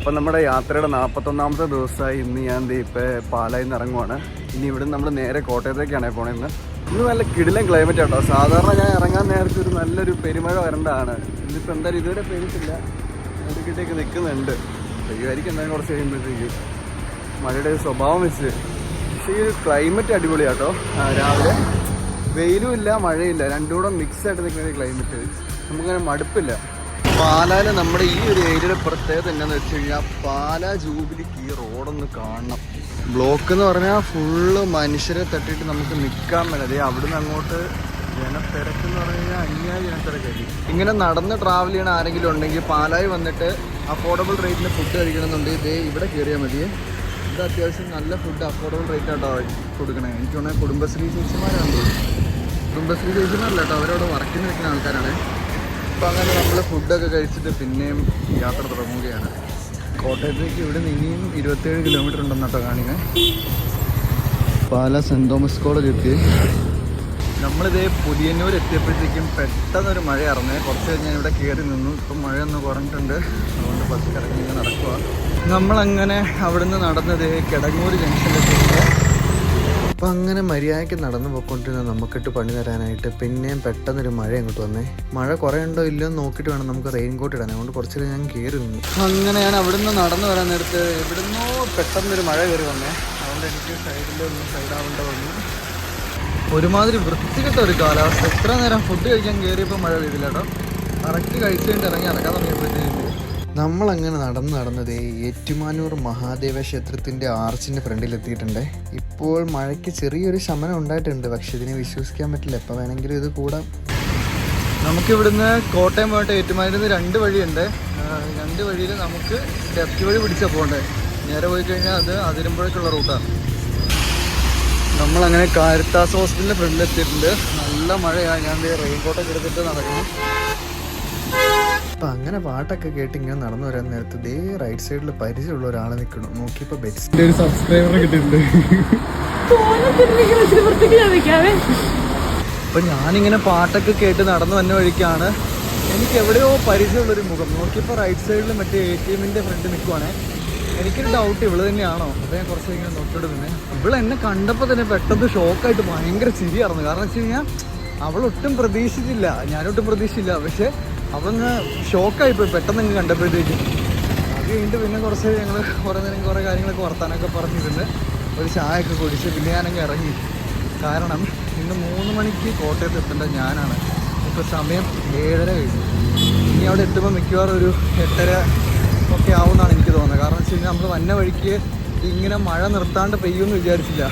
അപ്പം നമ്മുടെ യാത്രയുടെ 41ാമത്തെ ദിവസമായി ഇന്ന് ഞാൻ ഇപ്പോൾ പാലായിൽ നിന്ന് ഇറങ്ങുവാണ്. ഇനി ഇവിടെ നമ്മൾ നേരെ കോട്ടയത്തേക്കാണ് പോണത്. ഇന്ന് നല്ല കിടിലൻ ക്ലൈമറ്റ് കേട്ടോ. സാധാരണ ഞാൻ ഇറങ്ങാൻ നേരത്തെ ഒരു നല്ലൊരു പെരുമഴ വരേണ്ടതാണ്. ഇന്നിപ്പോൾ എന്തായാലും ഇതുവരെ പെയ്തിട്ടില്ല, ഇടയ്ക്കിട്ടേക്ക് നിൽക്കുന്നുണ്ട്. പെയ്യുമായിരിക്കും എന്തായാലും കുറച്ച് കഴിയുമ്പോഴത്തേക്ക് മഴയുടെ സ്വഭാവം വെച്ച്. പക്ഷേ ഈ ക്ലൈമറ്റ് അടിപൊളിയാണ് കേട്ടോ. രാവിലെ വെയിലും ഇല്ല മഴയില്ല, രണ്ടും കൂടെ മിക്സ് ആയിട്ട് നിൽക്കുന്ന ക്ലൈമറ്റ്. നമുക്കങ്ങനെ മടുപ്പില്ല. പാലായിൽ നമ്മുടെ ഈ ഒരു ഏരിയയുടെ പ്രത്യേകത എന്താണെന്ന് വെച്ച് കഴിഞ്ഞാൽ പാലാ ജൂബിലിക്ക് ഈ റോഡൊന്ന് കാണണം. ബ്ലോക്ക് എന്ന് പറഞ്ഞാൽ ഫുള്ള് മനുഷ്യരെ തട്ടിയിട്ട് നമുക്ക് നിൽക്കാൻ പറ്റാതെ. അവിടുന്ന് അങ്ങോട്ട് ജനത്തിരക്ക് എന്ന് പറഞ്ഞു കഴിഞ്ഞാൽ അന്യായ ജനത്തിരക്കായിരിക്കും. ഇങ്ങനെ നടന്ന് ട്രാവൽ ചെയ്യണ ആരെങ്കിലും ഉണ്ടെങ്കിൽ പാലായി വന്നിട്ട് അഫോർഡബിൾ റേറ്റിന് ഫുഡ് കഴിക്കണമെന്നുണ്ടെങ്കിൽ ഇതേ ഇവിടെ കയറിയാൽ മതിയേ. ഇത് അത്യാവശ്യം നല്ല ഫുഡ് അഫോർഡബിൾ റേറ്റ് ആട്ടോ കൊടുക്കണേ. എനിക്ക് തോന്നുന്നത് കുടുംബശ്രീ ചേച്ചിമാരാണ് തോന്നുന്നു. കുടുംബശ്രീ ചേച്ചിമാരല്ല കേട്ടോ, അവരവിടെ വർക്കിന് നിൽക്കുന്ന ആൾക്കാരാണ്. അപ്പോൾ അങ്ങനെ നമ്മൾ ഫുഡൊക്കെ കഴിച്ചിട്ട് പിന്നെയും യാത്ര തുടങ്ങുകയാണ്. കോട്ടയത്തേക്ക് ഇവിടെ നിന്ന് ഇനിയും 27 കിലോമീറ്റർ ഉണ്ടെന്ന് കേട്ടോ കാണിക്കുന്നത്. പാലാ സെൻറ് തോമസ് കോളേജ് എത്തി. നമ്മളിതേ പുതിയന്നൂർ എത്തിയപ്പോഴത്തേക്കും പെട്ടെന്നൊരു മഴ ഇറങ്ങി. കുറച്ച് കഴിഞ്ഞ് ഞാൻ ഇവിടെ കയറി നിന്നു. ഇപ്പം മഴയൊന്ന് കുറഞ്ഞിട്ടുണ്ട്, അതുകൊണ്ട് ബസ് ഇറങ്ങി നടക്കുക. നമ്മളങ്ങനെ അവിടുന്ന് നടന്നത് കിടങ്ങൂർ ജംഗ്ഷനിലെത്തിയിട്ട്. അപ്പം അങ്ങനെ മര്യാദയ്ക്ക് നടന്നു പോയിക്കൊണ്ടിരുന്ന നമുക്കിട്ട് പണി തരാനായിട്ട് പിന്നെയും പെട്ടെന്നൊരു മഴ അങ്ങോട്ട് വന്നേ. മഴ കുറേ ഉണ്ടോ ഇല്ലയോ എന്ന് നോക്കിയിട്ട് വേണം നമുക്ക് റെയിൻ കോട്ട് ഇടാൻ. അതുകൊണ്ട് കുറച്ച് ഞാൻ കയറി നിന്നു. അങ്ങനെ ഞാൻ അവിടുന്ന് നടന്നു വരാൻ നേരത്ത് ഇവിടുന്നോ പെട്ടെന്നൊരു മഴ കയറി വന്നേ. അതുകൊണ്ട് എനിക്ക് സൈഡിലൊന്നും സൈഡാവേണ്ട വന്നു. ഒരുമാതിരി വൃത്തികെട്ട ഒരു കാലാവസ്ഥ. എത്ര നേരം ഫുഡ് കഴിക്കാൻ കയറിയപ്പോൾ മഴ പെയ്തില്ല കേട്ടോ. കറക്റ്റ് കഴിച്ചു കഴിഞ്ഞിട്ട് ഇറങ്ങി നടക്കാൻ തുടങ്ങിയപ്പോഴത്തേക്ക് നമ്മളങ്ങനെ നടന്നത് ഏറ്റുമാനൂർ മഹാദേവ ക്ഷേത്രത്തിൻ്റെ ആർച്ചിൻ്റെ ഫ്രണ്ടിലെത്തിയിട്ടുണ്ട്. ഇപ്പോൾ മഴയ്ക്ക് ചെറിയൊരു ശമനം ഉണ്ടായിട്ടുണ്ട്, പക്ഷെ ഇതിനെ വിശ്വസിക്കാൻ പറ്റില്ല. എപ്പോൾ വേണമെങ്കിലും ഇത് കൂടാം. നമുക്കിവിടുന്ന് കോട്ടയം പോയിട്ട് ഏറ്റുമാനൂരിൽ 2 വഴിയുണ്ട്. 2 വഴിയിൽ നമുക്ക് ലെഫ്റ്റ് വഴി പിടിച്ചാൽ പോകണ്ടേ. നേരെ പോയി കഴിഞ്ഞാൽ അത് അതിരമ്പുഴയ്ക്കുള്ള റൂട്ടാണ്. നമ്മളങ്ങനെ കാരിത്താസ് ഹോസ്പിറ്റലിൻ്റെ ഫ്രണ്ടിലെത്തിയിട്ടുണ്ട്. നല്ല മഴയാണ്. ഞാൻ റെയിൻ കോട്ടൊക്കെ എടുത്തിട്ട് നടക്കണം. അപ്പം അങ്ങനെ പാട്ടൊക്കെ കേട്ട് ഇങ്ങനെ നടന്നു വരാൻ നേരത്ത് ദേ റൈറ്റ് സൈഡിൽ പരിചയമുള്ള ഒരാളെ നിൽക്കണം. നോക്കിയപ്പോൾ ബെറ്റ്സിൻ്റെ ഒരു സബ്സ്ക്രൈബർ കിട്ടിയിട്ടുണ്ട്. അപ്പം ഞാനിങ്ങനെ പാട്ടൊക്കെ കേട്ട് നടന്നു വന്ന വഴിക്കാണ് എനിക്ക് എവിടെയോ പരിചയമുള്ളൊരു മുഖം. നോക്കിയപ്പോൾ റൈറ്റ് സൈഡിൽ മറ്റേ ATMൻ്റെ ഫ്രണ്ട് നിൽക്കുവാണേ. എനിക്കൊരു ഡൗട്ട് ഇവള് തന്നെയാണോ. അപ്പോൾ ഞാൻ കുറച്ച് ഇങ്ങനെ നോക്കിയിട്ട് തന്നെ ഇവൾ എന്നെ കണ്ടപ്പോൾ തന്നെ പെട്ടെന്ന് ഷോക്കായിട്ട് ഭയങ്കര ചിരിയായിരുന്നു. കാരണം വെച്ച് കഴിഞ്ഞാൽ അവളൊട്ടും പ്രതീക്ഷിച്ചില്ല, ഞാനൊട്ടും പ്രതീക്ഷിച്ചില്ല. പക്ഷേ അവളങ്ങ് ഷോക്കായിപ്പോയി പെട്ടെന്ന് അങ്ങ് കണ്ടപ്പോഴത്തേക്കും. അത് കഴിഞ്ഞിട്ട് പിന്നെ കുറച്ച് ഞങ്ങൾ കുറേ നേരം കുറേ കാര്യങ്ങളൊക്കെ വർത്താനൊക്കെ പറഞ്ഞിരുന്ന് ഒരു ചായയൊക്കെ കുടിച്ച് പിന്നെ ഞാനങ്ങ് ഇറങ്ങി. കാരണം ഇന്ന് 3 മണിക്ക് കോട്ടയത്ത് എത്തേണ്ട ഞാനാണ്. ഇപ്പോൾ സമയം 7:30 കഴിഞ്ഞു. ഇനി അവിടെ എത്തുമ്പോൾ മിക്കവാറും ഒരു 8:30 ഒക്കെ ആവുമെന്നാണ് എനിക്ക് തോന്നുന്നത്. കാരണം വെച്ച് കഴിഞ്ഞാൽ നമ്മൾ വന്ന വഴിക്ക് ഇങ്ങനെ മഴ നിർത്താണ്ട് പെയ്യുമെന്ന് വിചാരിച്ചില്ല.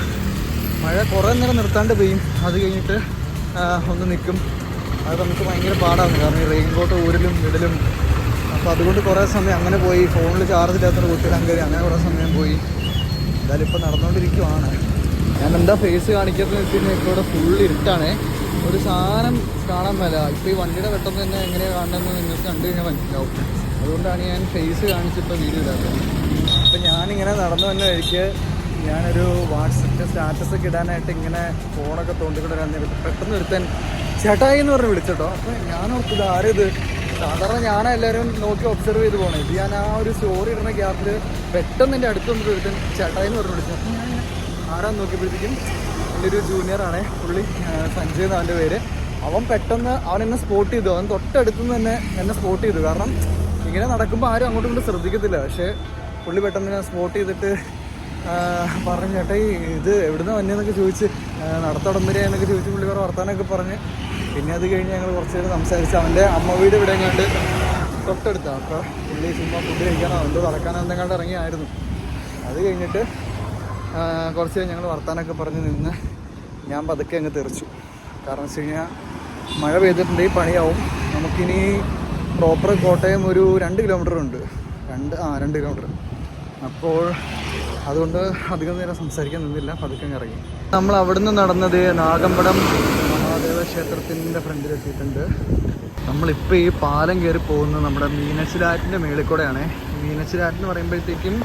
മഴ കുറേ നേരം നിർത്താണ്ട് പെയ്യും, അത് കഴിഞ്ഞിട്ട് ഒന്ന് നിൽക്കും. അത് നമുക്ക് ഭയങ്കര പാടാണ്. കാരണം ഈ റെയിൻ കോട്ട് ഊരലും ഇടലും. അപ്പോൾ അതുകൊണ്ട് കുറേ സമയം അങ്ങനെ പോയി. ഫോണിൽ ചാർജ് ഇല്ലാത്ത കുത്തിയിടാൻ കയറി അങ്ങനെ കുറേ സമയം പോയി. എന്തായാലും ഇപ്പോൾ നടന്നുകൊണ്ടിരിക്കുവാണ്. ഞാൻ എന്താ ഫേസ് കാണിക്കാത്തതെന്ന് വെച്ച് കഴിഞ്ഞാൽ ഇപ്പോൾ ഇവിടെ ഫുൾ ഇരുട്ടാണ്. ഒരു സാധനം കാണാൻ മേല. ഇപ്പോൾ ഈ വണ്ടിയുടെ പെട്ടെന്ന് തന്നെ എങ്ങനെയാണ് കാണണമെന്ന് നിങ്ങൾക്ക് കണ്ടു കഴിഞ്ഞാൽ മനസ്സിലാവും. അതുകൊണ്ടാണ് ഞാൻ ഫേസ് കാണിച്ചിപ്പോൾ വീഡിയോ ഇടാത്തത്. അപ്പോൾ ഞാനിങ്ങനെ നടന്നു വന്ന വഴിക്ക് ഞാനൊരു വാട്സപ്പിൻ്റെ സ്റ്റാറ്റസൊക്കെ ഇടാനായിട്ട് ഇങ്ങനെ ഫോണൊക്കെ തോണ്ടിക്കൊണ്ട് വരാൻ പെട്ടെന്ന് ഒരുത്തൻ ചേട്ടായി എന്ന് പറഞ്ഞ് വിളിച്ചോട്ടോ. അപ്പോൾ ഞാൻ ഓർത്തത് ആരത്. സാധാരണ ഞാനെല്ലാവരും നോക്കി ഒബ്സർവ് ചെയ്ത് പോകണം. ഇത് ഞാൻ ആ ഒരു സ്റ്റോറി ഇടുന്ന ഗ്യാപ്പിൽ പെട്ടെന്ന് എൻ്റെ അടുത്ത് വന്നിട്ട് ഒരുത്തൻ ചേട്ടായി എന്ന് പറഞ്ഞ് വിളിച്ചു. അപ്പോൾ ഞാൻ ആരാന്ന് നോക്കിയപ്പോഴത്തേക്കും എൻ്റെ ഒരു ജൂനിയറാണ് പുള്ളി, സഞ്ജയ് എന്ന് അവൻ്റെ പേര്. അവൻ പെട്ടെന്ന് അവൻ എന്നെ സ്പോട്ട് ചെയ്തു. അവൻ തൊട്ടടുത്തുനിന്ന് തന്നെ എന്നെ സ്പോട്ട് ചെയ്തു. കാരണം ഇങ്ങനെ നടക്കുമ്പോൾ ആരും അങ്ങോട്ടും ഇങ്ങോട്ടും ശ്രദ്ധിക്കത്തില്ല. പക്ഷേ പുള്ളി പെട്ടെന്ന് ഞാൻ സ്പോട്ട് ചെയ്തിട്ട് പറഞ്ഞു ചേട്ടായി ഇത് എവിടുന്ന് വന്നതെന്നൊക്കെ ചോദിച്ച് നടത്തോടം വരെ എന്നൊക്കെ ചോദിച്ച് പുള്ളി കുറേ വർത്താനൊക്കെ പറഞ്ഞ് പിന്നെ അത് കഴിഞ്ഞ് ഞങ്ങൾ കുറച്ച് നേരം സംസാരിച്ച്. അവൻ്റെ അമ്മ വീട് ഇവിടെ എങ്ങാണ്ട് തൊട്ടടുത്താണ്. അപ്പോൾ പുള്ളി ചുമ്മാ ഫുഡ് കഴിക്കാനോ എന്തോ നടക്കാനോ എന്തെങ്കിലും ഇറങ്ങിയായിരുന്നു. അത് കഴിഞ്ഞിട്ട് കുറച്ച് കഴിഞ്ഞ് ഞങ്ങൾ വർത്താനൊക്കെ പറഞ്ഞ് നിന്ന് ഞാൻ പതുക്കെ അങ്ങ് തെറിച്ചു. കാരണം വെച്ച് കഴിഞ്ഞാൽ മഴ പെയ്തിട്ടുണ്ടെങ്കിൽ പണിയാവും. നമുക്കിനി പ്രോപ്പർ കോട്ടയം ഒരു 2 കിലോമീറ്റർ ഉണ്ട്. 2 കിലോമീറ്റർ. അപ്പോൾ അതുകൊണ്ട് അധികം നേരം സംസാരിക്കാൻ നിന്നില്ല, പതുക്കെ ഇറങ്ങി. നമ്മൾ അവിടുന്ന് നടന്നത് നാഗമ്പടം മഹാദേവ ക്ഷേത്രത്തിൻ്റെ ഫ്രണ്ടിലെത്തിയിട്ടുണ്ട്. നമ്മളിപ്പോൾ ഈ പാലം കയറി പോകുന്നത് നമ്മുടെ മീനച്ചിലാറ്റിൻ്റെ മേളിൽ കൂടെയാണ്. മീനച്ചിലാറ്റ് എന്ന് പറയുമ്പോഴത്തേക്കും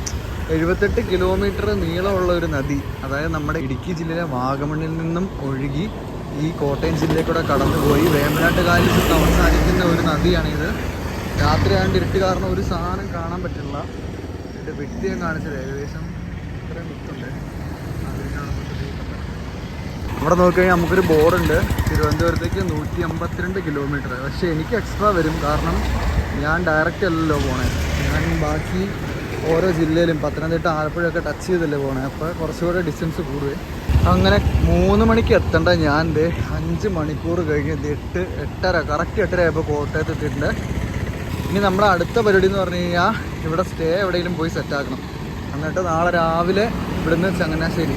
78 കിലോമീറ്റർ നീളമുള്ള ഒരു നദി. അതായത് നമ്മുടെ ഇടുക്കി ജില്ലയിലെ വാഗമണ്ണിൽ നിന്നും ഒഴുകി ഈ കോട്ടയം ജില്ലയിൽ കൂടെ കടന്നുപോയി വേമ്പനാട്ടുകായലിൽ ചെന്ന് അവസാനിക്കുന്ന ഒരു നദിയാണിത്. രാത്രി ആണ്ട് ഇരുട്ട് കാരണം ഒരു സാധനം കാണാൻ പറ്റില്ല. എൻ്റെ വ്യക്തി ഞാൻ കാണിച്ചത് ഏകദേശം ഇത്രയും വിത്തുണ്ട്. ഇവിടെ നോക്കിക്കഴിഞ്ഞാൽ നമുക്കൊരു ബോർഡുണ്ട് തിരുവനന്തപുരത്തേക്ക് 152 കിലോമീറ്റർ. പക്ഷേ എനിക്ക് എക്സ്ട്രാ വരും, കാരണം ഞാൻ ഡയറക്റ്റ് അല്ലല്ലോ പോണേ. ഞാൻ ബാക്കി ഓരോ ജില്ലയിലും പത്തനംതിട്ട ആലപ്പുഴയൊക്കെ ടച്ച് ചെയ്തല്ലേ പോണേ. അപ്പോൾ കുറച്ചുകൂടെ ഡിസ്റ്റൻസ് കൂടുവേ. അങ്ങനെ 3 മണിക്ക് എത്തേണ്ട ഞാൻ 5 മണിക്കൂർ കഴിഞ്ഞ് 8:30 കറക്റ്റ് 8:30 ആയപ്പോൾ കോട്ടയത്ത് എത്തിയിട്ടുണ്ട്. ഇനി നമ്മുടെ അടുത്ത പരിപാടി എന്ന് പറഞ്ഞു കഴിഞ്ഞാൽ ഇവിടെ സ്റ്റേ എവിടെയെങ്കിലും പോയി സെറ്റാക്കണം. എന്നിട്ട് നാളെ രാവിലെ ഇവിടുന്ന് ചങ്ങനാശ്ശേരി